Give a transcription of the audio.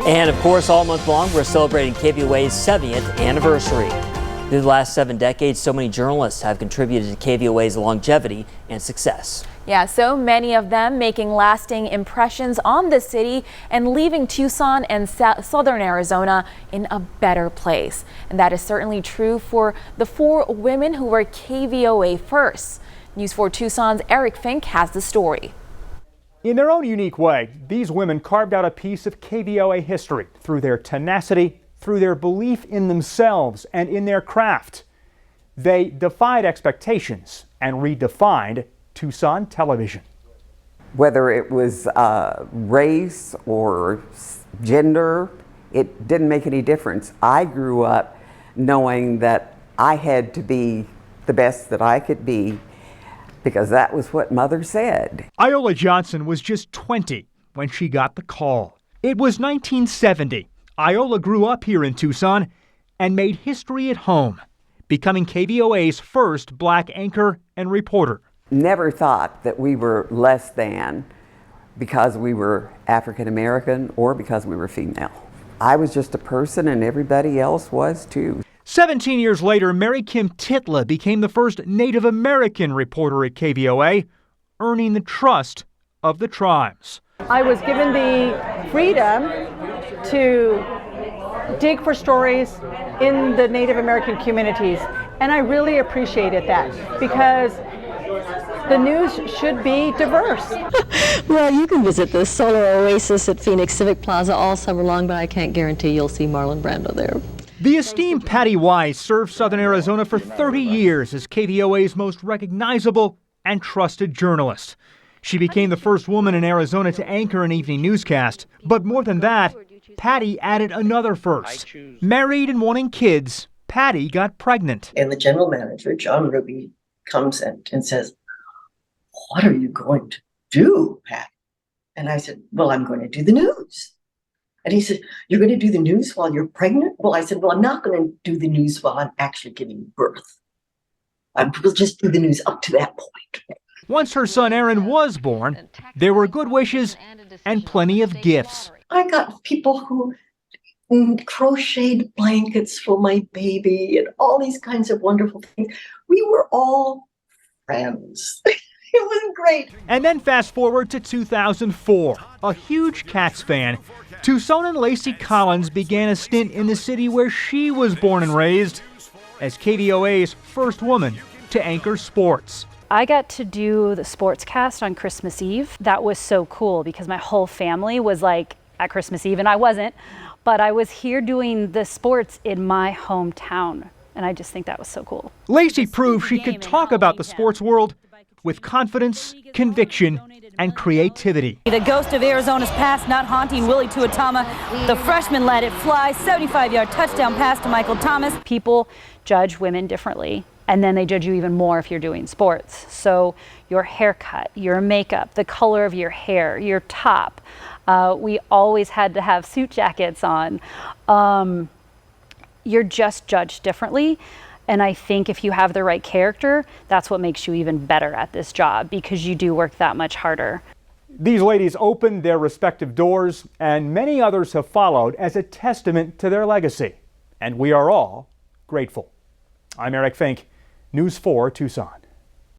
And of course, all month long, we're celebrating KVOA's 70th anniversary. Through the last 7 decades, so many journalists have contributed to KVOA's longevity and success. Yeah, so many of them making lasting impressions on the city and leaving Tucson and southern Arizona in a better place. And that is certainly true for the 4 women who were KVOA first. News 4 Tucson's Eric Fink has the story. In their own unique way, these women carved out a piece of KVOA history through their tenacity, through their belief in themselves and in their craft. They defied expectations and redefined Tucson television. Whether it was race or gender, it didn't make any difference. I grew up knowing that I had to be the best that I could be because that was what Mother said. Iola Johnson was just 20 when she got the call. It was 1970. Iola grew up here in Tucson and made history at home, becoming KVOA's first black anchor and reporter. Never thought that we were less than because we were African American or because we were female. I was just a person and everybody else was too. 17 years later, Mary Kim Titla became the first Native American reporter at KVOA, earning the trust of the tribes. I was given the freedom to dig for stories in the Native American communities, and I really appreciated that because the news should be diverse. Well, you can visit the Solar Oasis at Phoenix Civic Plaza all summer long, but I can't guarantee you'll see Marlon Brando there. The esteemed Patty Wise served Southern Arizona for 30 years as KVOA's most recognizable and trusted journalist. She became the first woman in Arizona to anchor an evening newscast. But more than that, Patty added another first. Married and wanting kids, Patty got pregnant. And the general manager, John Ruby, comes in and says, "What are you going to do, Patty?" And I said, "Well, I'm going to do the news." And he said, "You're going to do the news while you're pregnant?" Well, I said, "Well, I'm not going to do the news while I'm actually giving birth. We'll just do the news up to that point." Once her son Aaron was born, there were good wishes and plenty of gifts. I got people who crocheted blankets for my baby and all these kinds of wonderful things. We were all friends. It was great. And then fast forward to 2004. A huge Cats fan, Tucsonan Lacey Collins began a stint in the city where she was born and raised as KVOA's first woman to anchor sports. I got to do the sportscast on Christmas Eve. That was so cool because my whole family was like at Christmas Eve and I wasn't, but I was here doing the sports in my hometown. And I just think that was so cool. Lacey proved she could talk about the sports world with confidence, conviction, and creativity. The ghost of Arizona's past not haunting Willie Tuatama. The freshman let it fly, 75-yard touchdown pass to Michael Thomas. People judge women differently, and then they judge you even more if you're doing sports. So your haircut, your makeup, the color of your hair, your top. We always had to have suit jackets on. You're just judged differently. And I think if you have the right character, that's what makes you even better at this job because you do work that much harder. These ladies opened their respective doors, and many others have followed as a testament to their legacy. And we are all grateful. I'm Eric Fink, News 4 Tucson.